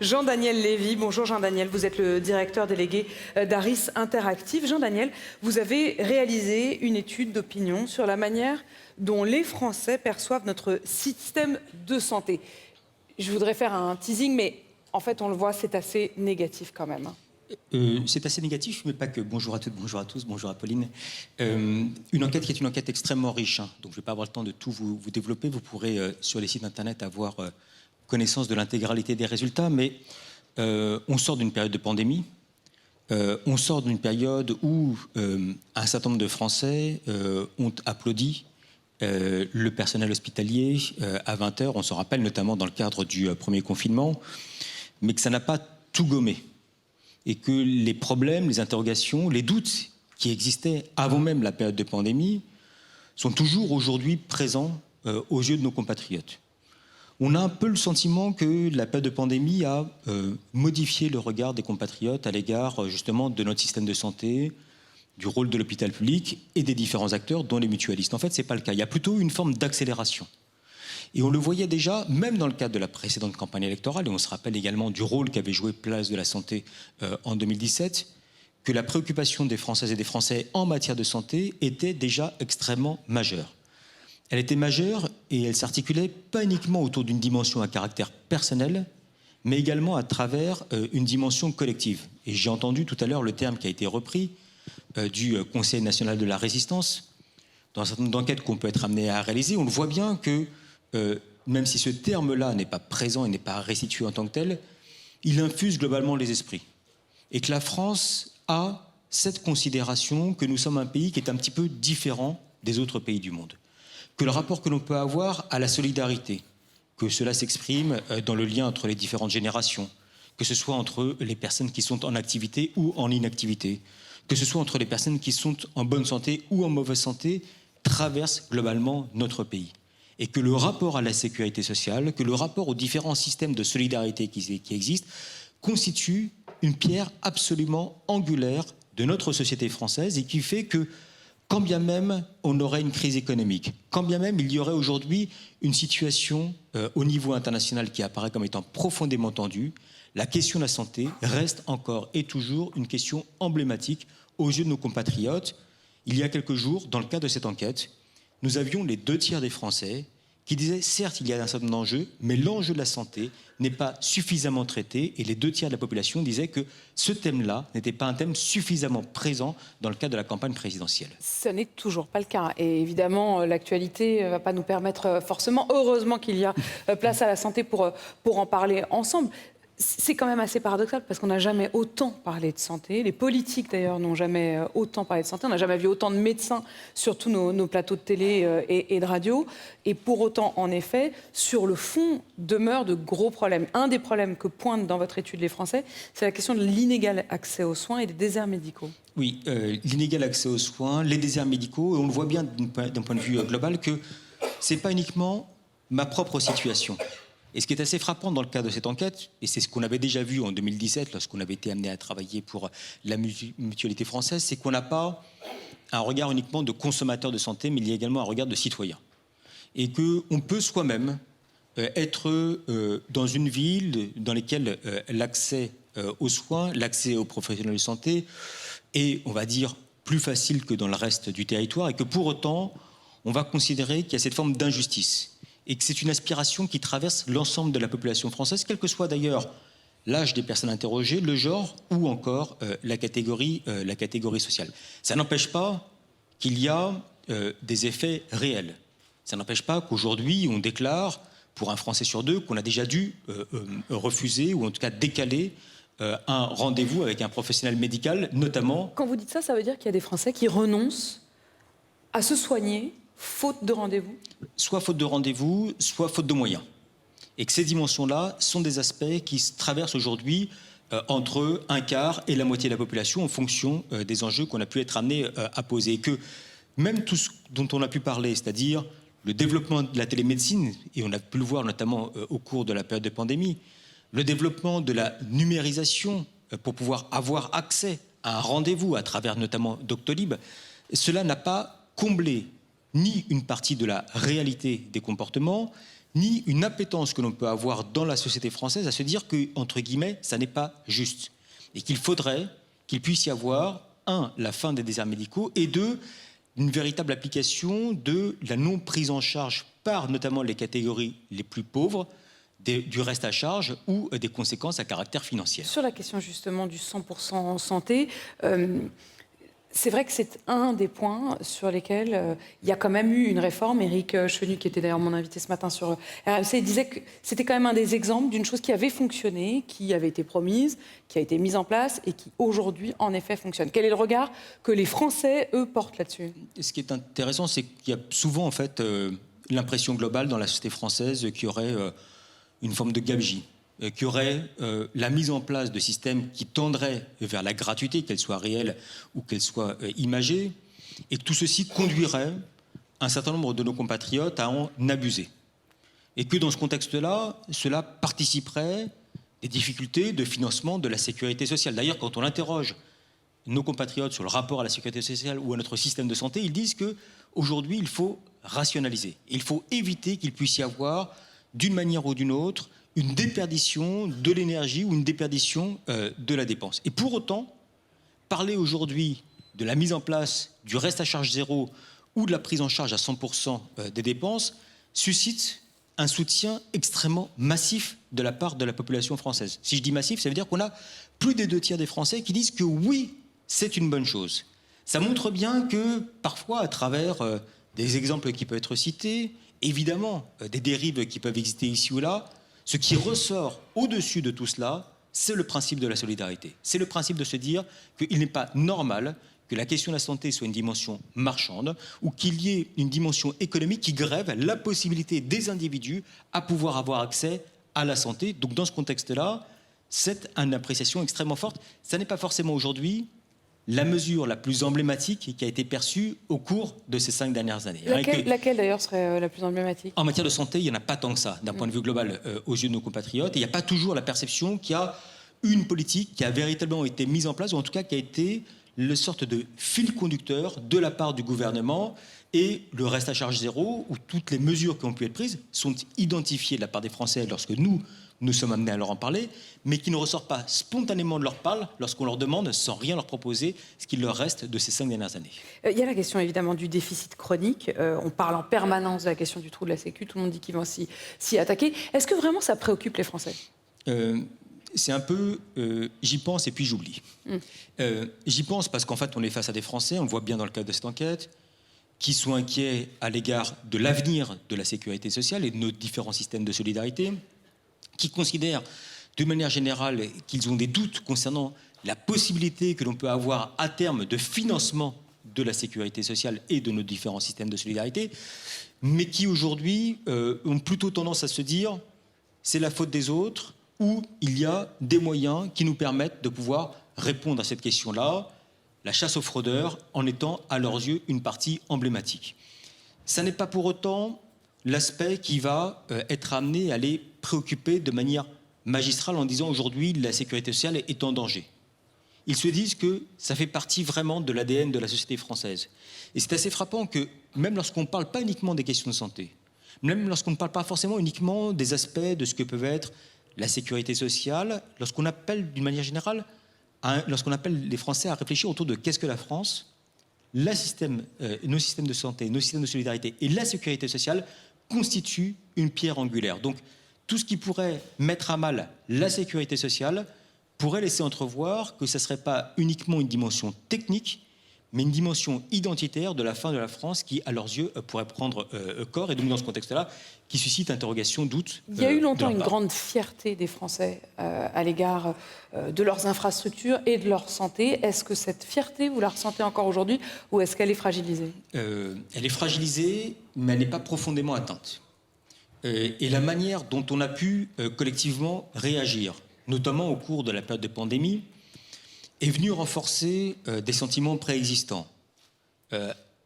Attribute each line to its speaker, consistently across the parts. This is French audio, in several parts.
Speaker 1: Jean-Daniel Lévy. Bonjour Jean-Daniel, vous êtes le directeur délégué d'Aris Interactive. Jean-Daniel, vous avez réalisé une étude d'opinion sur la manière dont les Français perçoivent notre système de santé. Je voudrais faire un teasing, mais en fait, on le voit, c'est assez négatif quand même.
Speaker 2: C'est assez négatif, mais pas que. Bonjour à toutes, bonjour à tous, bonjour Apolline. Une enquête qui est une enquête extrêmement riche, hein, donc je ne vais pas avoir le temps de tout vous développer. Vous pourrez, sur les sites internet, avoir connaissance de l'intégralité des résultats, mais on sort d'une période de pandémie, on sort d'une période où un certain nombre de Français ont applaudi le personnel hospitalier à 20h, on s'en rappelle notamment dans le cadre du premier confinement, mais que ça n'a pas tout gommé. Et que les problèmes, les interrogations, les doutes qui existaient avant même la période de pandémie sont toujours aujourd'hui présents aux yeux de nos compatriotes. On a un peu le sentiment que la période de pandémie a modifié le regard des compatriotes à l'égard justement de notre système de santé, du rôle de l'hôpital public et des différents acteurs, dont les mutualistes. En fait, ce n'est pas le cas. Il y a plutôt une forme d'accélération. Et on le voyait déjà, même dans le cadre de la précédente campagne électorale, et on se rappelle également du rôle qu'avait joué Place de la Santé en 2017, que la préoccupation des Françaises et des Français en matière de santé était déjà extrêmement majeure. Elle était majeure et elle s'articulait pas uniquement autour d'une dimension à caractère personnel, mais également à travers une dimension collective. Et j'ai entendu tout à l'heure le terme qui a été repris du Conseil national de la résistance. Dans un certain nombre d'enquêtes qu'on peut être amené à réaliser, on le voit bien que même si ce terme-là n'est pas présent et n'est pas restitué en tant que tel, il infuse globalement les esprits. Et que la France a cette considération que nous sommes un pays qui est un petit peu différent des autres pays du monde. Que le rapport que l'on peut avoir à la solidarité, que cela s'exprime dans le lien entre les différentes générations, que ce soit entre les personnes qui sont en activité ou en inactivité, que ce soit entre les personnes qui sont en bonne santé ou en mauvaise santé, traverse globalement notre pays. Et que le rapport à la sécurité sociale, que le rapport aux différents systèmes de solidarité qui existent, constitue une pierre absolument angulaire de notre société française et qui fait que, quand bien même on aurait une crise économique, quand bien même il y aurait aujourd'hui une situation au niveau international qui apparaît comme étant profondément tendue, la question de la santé reste encore et toujours une question emblématique aux yeux de nos compatriotes. Il y a quelques jours, dans le cadre de cette enquête, nous avions les 2 tiers des Français qui disaient, certes, il y a un certain nombre d'enjeux, mais l'enjeu de la santé n'est pas suffisamment traité, et les 2 tiers de la population disaient que ce thème-là n'était pas un thème suffisamment présent dans le cadre de la campagne présidentielle.
Speaker 1: Ce n'est toujours pas le cas. Et évidemment, l'actualité ne va pas nous permettre forcément, heureusement qu'il y a place à la santé pour en parler ensemble. C'est quand même assez paradoxal parce qu'on n'a jamais autant parlé de santé. Les politiques, d'ailleurs, n'ont jamais autant parlé de santé. On n'a jamais vu autant de médecins sur tous nos plateaux de télé et de radio. Et pour autant, en effet, sur le fond, demeurent de gros problèmes. Un des problèmes que pointent dans votre étude les Français, c'est la question de l'inégal accès aux soins et des déserts médicaux.
Speaker 2: Oui, l'inégal accès aux soins, les déserts médicaux, et on le voit bien d'un point de vue global que ce n'est pas uniquement ma propre situation. Et ce qui est assez frappant dans le cadre de cette enquête, et c'est ce qu'on avait déjà vu en 2017 lorsqu'on avait été amené à travailler pour la mutualité française, c'est qu'on n'a pas un regard uniquement de consommateur de santé, mais il y a également un regard de citoyen. Et qu'on peut soi-même être dans une ville dans laquelle l'accès aux soins, l'accès aux professionnels de santé est, on va dire, plus facile que dans le reste du territoire, et que pour autant, on va considérer qu'il y a cette forme d'injustice. Et que c'est une aspiration qui traverse l'ensemble de la population française, quel que soit d'ailleurs l'âge des personnes interrogées, le genre ou encore la catégorie sociale. Ça n'empêche pas qu'il y a des effets réels. Ça n'empêche pas qu'aujourd'hui, on déclare, pour un Français sur 2, qu'on a déjà dû refuser ou en tout cas décaler un rendez-vous avec un professionnel médical, notamment...
Speaker 1: Quand vous dites ça, ça veut dire qu'il y a des Français qui renoncent à se soigner faute de rendez-vous ?
Speaker 2: Soit faute de rendez-vous, soit faute de moyens. Et que ces dimensions-là sont des aspects qui se traversent aujourd'hui entre un quart et la moitié de la population en fonction des enjeux qu'on a pu être amené à poser. Et que même tout ce dont on a pu parler, c'est-à-dire le développement de la télémédecine, et on a pu le voir notamment au cours de la période de pandémie, le développement de la numérisation pour pouvoir avoir accès à un rendez-vous à travers notamment Doctolib, cela n'a pas comblé ni une partie de la réalité des comportements, ni une appétence que l'on peut avoir dans la société française à se dire que, entre guillemets, ça n'est pas juste. Et qu'il faudrait qu'il puisse y avoir, un, la fin des déserts médicaux, et deux, une véritable application de la non-prise en charge par notamment les catégories les plus pauvres du reste à charge ou des conséquences à caractère financier.
Speaker 1: Sur la question justement du 100% santé, c'est vrai que c'est un des points sur lesquels il y a quand même eu une réforme. Éric Chevenu, qui était d'ailleurs mon invité ce matin sur RMC, disait que c'était quand même un des exemples d'une chose qui avait fonctionné, qui avait été promise, qui a été mise en place et qui aujourd'hui, en effet, fonctionne. Quel est le regard que les Français, eux, portent là-dessus?
Speaker 2: Ce qui est intéressant, c'est qu'il y a souvent en fait l'impression globale dans la société française qu'il y aurait une forme de gabegie. Qu'il y aurait la mise en place de systèmes qui tendraient vers la gratuité, qu'elle soit réelle ou qu'elle soit imagée, et que tout ceci conduirait un certain nombre de nos compatriotes à en abuser. Et que dans ce contexte-là, cela participerait des difficultés de financement de la sécurité sociale. D'ailleurs, quand on interroge nos compatriotes sur le rapport à la sécurité sociale ou à notre système de santé, ils disent qu'aujourd'hui, il faut rationaliser. Il faut éviter qu'il puisse y avoir, d'une manière ou d'une autre, une déperdition de l'énergie ou une déperdition de la dépense. Et pour autant, parler aujourd'hui de la mise en place du reste à charge zéro ou de la prise en charge à 100% des dépenses suscite un soutien extrêmement massif de la part de la population française. Si je dis massif, ça veut dire qu'on a plus des 2 tiers des Français qui disent que oui, c'est une bonne chose. Ça montre bien que parfois, à travers des exemples qui peuvent être cités, évidemment, des dérives qui peuvent exister ici ou là, ce qui ressort au-dessus de tout cela, c'est le principe de la solidarité. C'est le principe de se dire qu'il n'est pas normal que la question de la santé soit une dimension marchande ou qu'il y ait une dimension économique qui grève la possibilité des individus à pouvoir avoir accès à la santé. Donc dans ce contexte-là, c'est une appréciation extrêmement forte. Ça n'est pas forcément aujourd'hui la mesure la plus emblématique qui a été perçue au cours de ces 5 dernières années.
Speaker 1: Laquelle d'ailleurs serait la plus emblématique?
Speaker 2: En matière de santé, il n'y en a pas tant que ça, d'un point de vue global, aux yeux de nos compatriotes. Et il n'y a pas toujours la perception qu'il y a une politique qui a véritablement été mise en place, ou en tout cas qui a été le sorte de fil conducteur de la part du gouvernement. Et le reste à charge zéro, où toutes les mesures qui ont pu être prises sont identifiées de la part des Français lorsque nous sommes amenés à leur en parler, mais qui ne ressortent pas spontanément de leur parole lorsqu'on leur demande, sans rien leur proposer, ce qu'il leur reste de ces 5 dernières années.
Speaker 1: Il y a la question évidemment du déficit chronique. On parle en permanence de la question du trou de la Sécu. Tout le monde dit qu'ils vont s'y attaquer. Est-ce que vraiment ça préoccupe les Français?
Speaker 2: C'est un peu j'y pense et puis j'oublie. J'y pense parce qu'en fait on est face à des Français, on le voit bien dans le cadre de cette enquête, qui sont inquiets à l'égard de l'avenir de la sécurité sociale et de nos différents systèmes de solidarité, qui considèrent de manière générale qu'ils ont des doutes concernant la possibilité que l'on peut avoir à terme de financement de la sécurité sociale et de nos différents systèmes de solidarité, mais qui aujourd'hui ont plutôt tendance à se dire c'est la faute des autres ou il y a des moyens qui nous permettent de pouvoir répondre à cette question-là, la chasse aux fraudeurs en étant à leurs yeux une partie emblématique. Ça n'est pas pour autant l'aspect qui va être amené à les préoccuper de manière magistrale en disant aujourd'hui la sécurité sociale est en danger. Ils se disent que ça fait partie vraiment de l'ADN de la société française. Et c'est assez frappant que même lorsqu'on ne parle pas uniquement des questions de santé, même lorsqu'on ne parle pas forcément uniquement des aspects de ce que peut être la sécurité sociale, lorsqu'on appelle d'une manière générale, lorsqu'on appelle les Français à réfléchir autour de qu'est-ce que la France, nos systèmes de santé, nos systèmes de solidarité et la sécurité sociale constituent une pierre angulaire. Donc, tout ce qui pourrait mettre à mal la sécurité sociale pourrait laisser entrevoir que ce ne serait pas uniquement une dimension technique, mais une dimension identitaire de la fin de la France qui, à leurs yeux, pourrait prendre corps. Et donc, dans ce contexte-là, qui suscite interrogation, doute.
Speaker 1: Il y a eu longtemps une grande fierté des Français à l'égard de leurs infrastructures et de leur santé. Est-ce que cette fierté, vous la ressentez encore aujourd'hui ou est-ce qu'elle est fragilisée?
Speaker 2: Elle est fragilisée, mais elle n'est pas profondément atteinte. Et la manière dont on a pu collectivement réagir, notamment au cours de la période de pandémie, est venue renforcer des sentiments préexistants.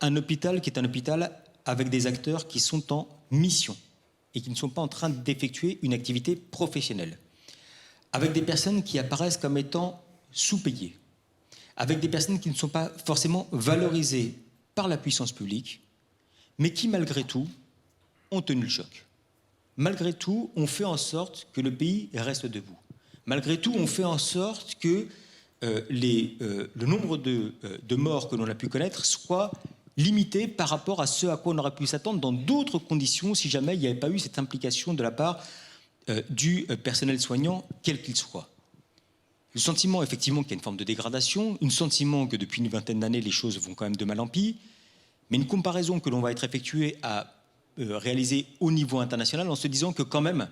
Speaker 2: Un hôpital qui est un hôpital avec des acteurs qui sont en mission et qui ne sont pas en train d'effectuer une activité professionnelle, avec des personnes qui apparaissent comme étant sous-payées, avec des personnes qui ne sont pas forcément valorisées par la puissance publique, mais qui, malgré tout, ont tenu le choc. malgré tout, on fait en sorte que le pays reste debout. Malgré tout, on fait en sorte que le nombre de morts que l'on a pu connaître soit limité par rapport à ce à quoi on aurait pu s'attendre dans d'autres conditions si jamais il n'y avait pas eu cette implication de la part du personnel soignant, quel qu'il soit. Le sentiment, effectivement, qu'il y a une forme de dégradation, un sentiment que depuis une vingtaine d'années, les choses vont quand même de mal en pis, mais une comparaison que l'on va être effectuée à réaliser au niveau international en se disant que quand même,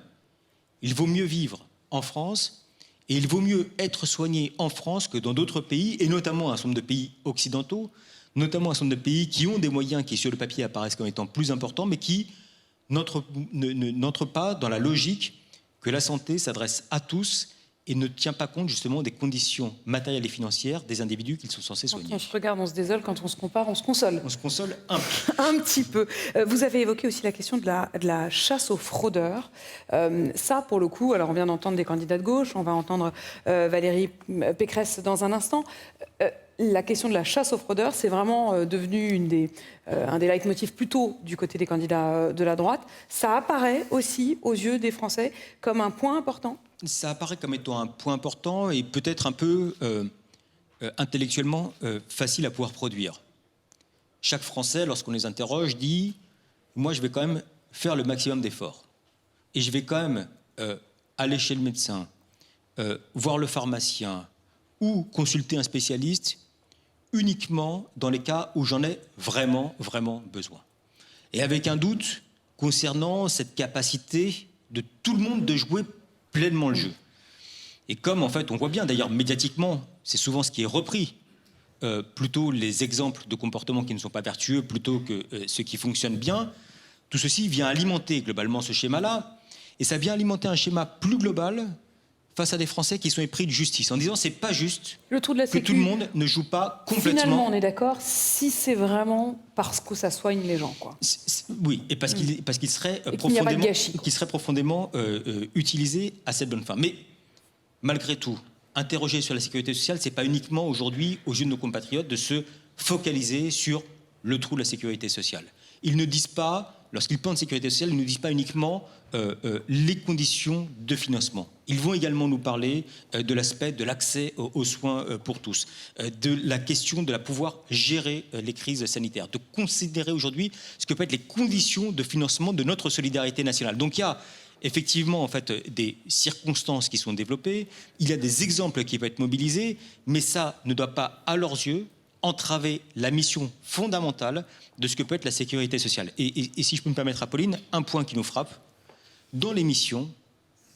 Speaker 2: il vaut mieux vivre en France et il vaut mieux être soigné en France que dans d'autres pays, et notamment un certain nombre de pays occidentaux, notamment un certain nombre de pays qui ont des moyens qui, sur le papier, apparaissent comme étant plus importants, mais qui n'entrent pas dans la logique que la santé s'adresse à tous et ne tient pas compte justement des conditions matérielles et financières des individus qu'ils sont censés soigner.
Speaker 1: Quand on se regarde, on se désole, quand on se compare, on se console.
Speaker 2: On se console un peu.
Speaker 1: Un petit peu. Vous avez évoqué aussi la question de la chasse aux fraudeurs. Ça, pour le coup, alors on vient d'entendre des candidats de gauche, on va entendre Valérie Pécresse dans un instant. La question de la chasse aux fraudeurs, c'est vraiment devenu un des leitmotifs plutôt du côté des candidats de la droite. Ça apparaît aussi aux yeux des Français comme un point important.
Speaker 2: Ça apparaît comme étant un point important et peut-être un peu intellectuellement facile à pouvoir produire. Chaque Français, lorsqu'on les interroge, dit « moi, je vais quand même faire le maximum d'efforts. Et je vais quand même aller chez le médecin, voir le pharmacien ou consulter un spécialiste uniquement dans les cas où j'en ai vraiment, vraiment besoin. » Et avec un doute concernant cette capacité de tout le monde de jouer pleinement le jeu. Et comme, en fait, on voit bien, d'ailleurs, médiatiquement, c'est souvent ce qui est repris, plutôt les exemples de comportements qui ne sont pas vertueux, plutôt que ceux qui fonctionnent bien, tout ceci vient alimenter globalement ce schéma-là, et ça vient alimenter un schéma plus global face à des Français qui sont épris de justice, en disant c'est pas juste
Speaker 1: le trou de la
Speaker 2: que tout le monde ne joue pas complètement.
Speaker 1: Finalement, on est d'accord, si c'est vraiment parce que ça soigne les gens, quoi.
Speaker 2: Oui, et parce qu'il serait profondément utilisé à cette bonne fin. Mais malgré tout, interroger sur la sécurité sociale, c'est pas uniquement aujourd'hui aux yeux de nos compatriotes de se focaliser sur le trou de la sécurité sociale. Ils ne disent pas, lorsqu'ils pensent sécurité sociale, ils ne disent pas uniquement les conditions de financement. Ils vont également nous parler de l'aspect de l'accès aux soins pour tous, de la question de la pouvoir gérer les crises sanitaires, de considérer aujourd'hui ce que peuvent être les conditions de financement de notre solidarité nationale. Donc il y a effectivement en fait des circonstances qui sont développées, il y a des exemples qui peuvent être mobilisés, mais ça ne doit pas, à leurs yeux, entraver la mission fondamentale de ce que peut être la sécurité sociale. Et si je peux me permettre, Apolline, un point qui nous frappe, dans les missions,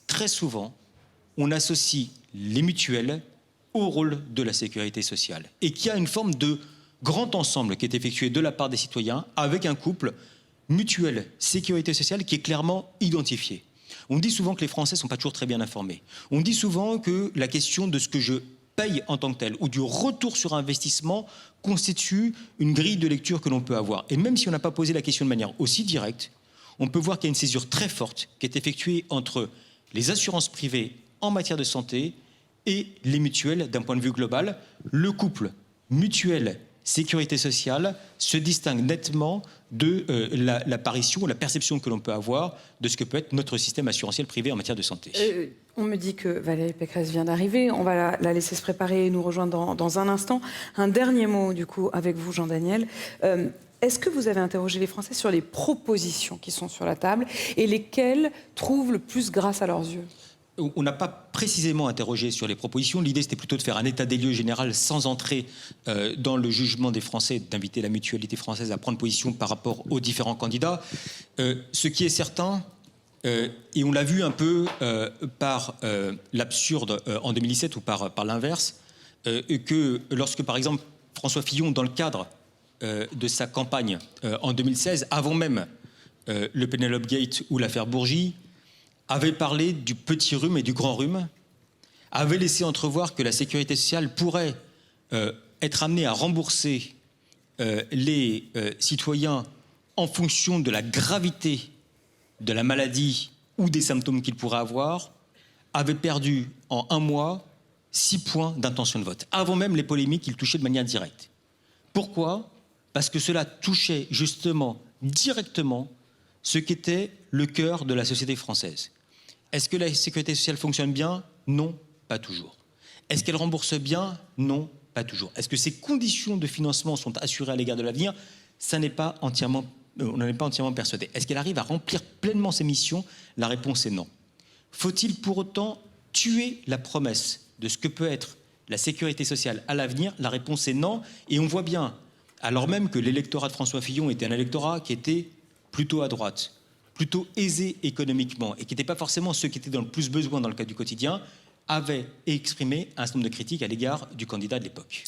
Speaker 2: très souvent, on associe les mutuelles au rôle de la sécurité sociale et qu'il y a une forme de grand ensemble qui est effectué de la part des citoyens avec un couple mutuelle sécurité sociale qui est clairement identifié. On dit souvent que les Français ne sont pas toujours très bien informés. On dit souvent que la question de ce que je paye en tant que tel ou du retour sur investissement constitue une grille de lecture que l'on peut avoir. Et même si on n'a pas posé la question de manière aussi directe, on peut voir qu'il y a une césure très forte qui est effectuée entre les assurances privées en matière de santé et les mutuelles d'un point de vue global. Le couple mutuelle sécurité sociale se distingue nettement de l'apparition, la perception que l'on peut avoir de ce que peut être notre système assurantiel privé en matière de santé.
Speaker 1: On me dit que Valérie Pécresse vient d'arriver. On va la laisser se préparer et nous rejoindre dans un instant. Un dernier mot, du coup, avec vous, Jean-Daniel. Est-ce que vous avez interrogé les Français sur les propositions qui sont sur la table et lesquelles trouvent le plus grâce à leurs yeux ?
Speaker 2: On n'a pas précisément interrogé sur les propositions. L'idée, c'était plutôt de faire un état des lieux général sans entrer dans le jugement des Français, d'inviter la mutualité française à prendre position par rapport aux différents candidats. Ce qui est certain, et on l'a vu un peu par l'absurde en 2017 ou par l'inverse, que lorsque, par exemple, François Fillon, dans le cadre de sa campagne en 2016, avant même le Penelope Gate ou l'affaire Bourgi, avait parlé du petit rhume et du grand rhume, avait laissé entrevoir que la sécurité sociale pourrait être amenée à rembourser les citoyens en fonction de la gravité de la maladie ou des symptômes qu'ils pourraient avoir, avait perdu en un mois 6 points d'intention de vote, avant même les polémiques qu'il touchait de manière directe. Pourquoi ? Parce que cela touchait justement directement ce qu'était le cœur de la société française. Est-ce que la sécurité sociale fonctionne bien? Non, pas toujours. Est-ce qu'elle rembourse bien? Non, pas toujours. Est-ce que ses conditions de financement sont assurées à l'égard de l'avenir? On n'en est pas entièrement persuadé. Est-ce qu'elle arrive à remplir pleinement ses missions? La réponse est non. Faut-il pour autant tuer la promesse de ce que peut être la sécurité sociale à l'avenir? La réponse est non. Et on voit bien, alors même que l'électorat de François Fillon était un électorat qui était plutôt à droite, plutôt aisé économiquement, et qui n'était pas forcément ceux qui étaient dans le plus besoin dans le cadre du quotidien, avait exprimé un certain nombre de critiques à l'égard du candidat de l'époque.